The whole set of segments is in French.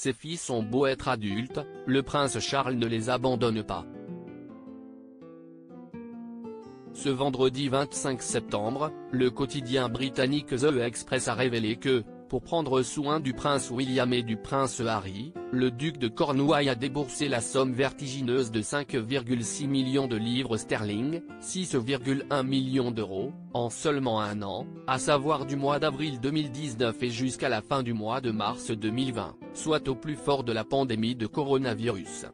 ses fils ont beau être adultes, le prince Charles ne les abandonne pas. Ce vendredi 25 septembre, le quotidien britannique The Express a révélé que, pour prendre soin du prince William et du prince Harry, le duc de Cornouailles a déboursé la somme vertigineuse de 5,6 millions de livres sterling, 6,1 millions d'euros, en seulement un an, à savoir du mois d'avril 2019 et jusqu'à la fin du mois de mars 2020, soit au plus fort de la pandémie de coronavirus.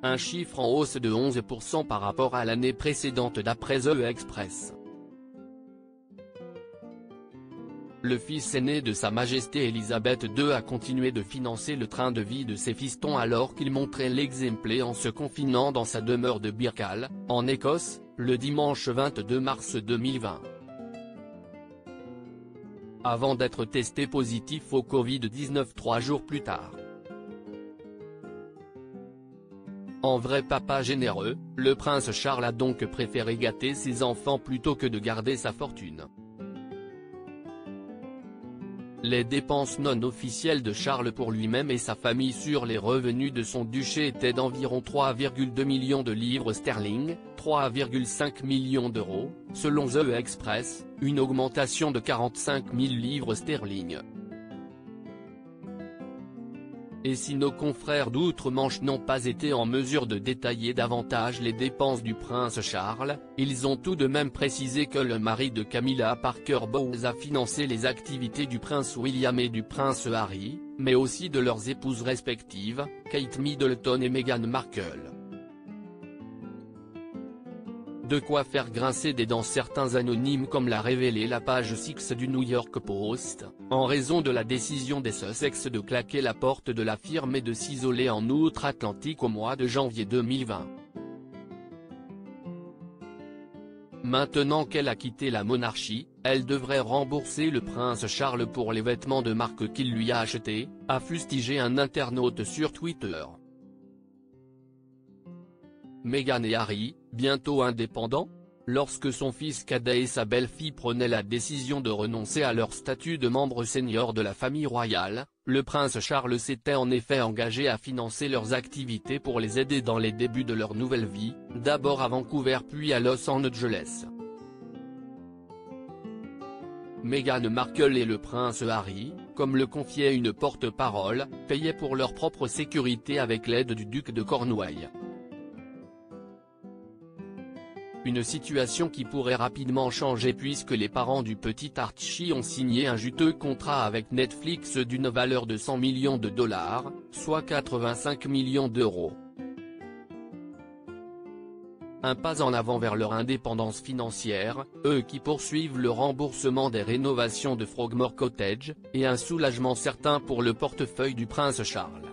Un chiffre en hausse de 11% par rapport à l'année précédente d'après The Express. Le fils aîné de Sa Majesté Elisabeth II a continué de financer le train de vie de ses fistons alors qu'il montrait l'exemple en se confinant dans sa demeure de Birkhall, en Écosse, le dimanche 22 mars 2020. Avant d'être testé positif au Covid-19 3 jours plus tard. En vrai papa généreux, le prince Charles a donc préféré gâter ses enfants plutôt que de garder sa fortune. Les dépenses non officielles de Charles pour lui-même et sa famille sur les revenus de son duché étaient d'environ 3,2 millions de livres sterling, 3,5 millions d'euros, selon The Express, une augmentation de 45 000 livres sterling. Et si nos confrères d'outre-Manche n'ont pas été en mesure de détailler davantage les dépenses du prince Charles, ils ont tout de même précisé que le mari de Camilla Parker Bowles a financé les activités du prince William et du prince Harry, mais aussi de leurs épouses respectives, Kate Middleton et Meghan Markle. De quoi faire grincer des dents certains anonymes comme l'a révélé la page 6 du New York Post, en raison de la décision des Sussex de claquer la porte de la firme et de s'isoler en outre-Atlantique au mois de janvier 2020. Maintenant qu'elle a quitté la monarchie, elle devrait rembourser le prince Charles pour les vêtements de marque qu'il lui a achetés, a fustigé un internaute sur Twitter. Meghan et Harry, bientôt indépendants? Lorsque son fils cadet et sa belle-fille prenaient la décision de renoncer à leur statut de membre senior de la famille royale, le prince Charles s'était en effet engagé à financer leurs activités pour les aider dans les débuts de leur nouvelle vie, d'abord à Vancouver puis à Los Angeles. Meghan Markle et le prince Harry, comme le confiait une porte-parole, payaient pour leur propre sécurité avec l'aide du duc de Cornouailles. Une situation qui pourrait rapidement changer puisque les parents du petit Archie ont signé un juteux contrat avec Netflix d'une valeur de 100 millions de dollars, soit 85 millions d'euros. Un pas en avant vers leur indépendance financière, eux qui poursuivent le remboursement des rénovations de Frogmore Cottage, et un soulagement certain pour le portefeuille du prince Charles.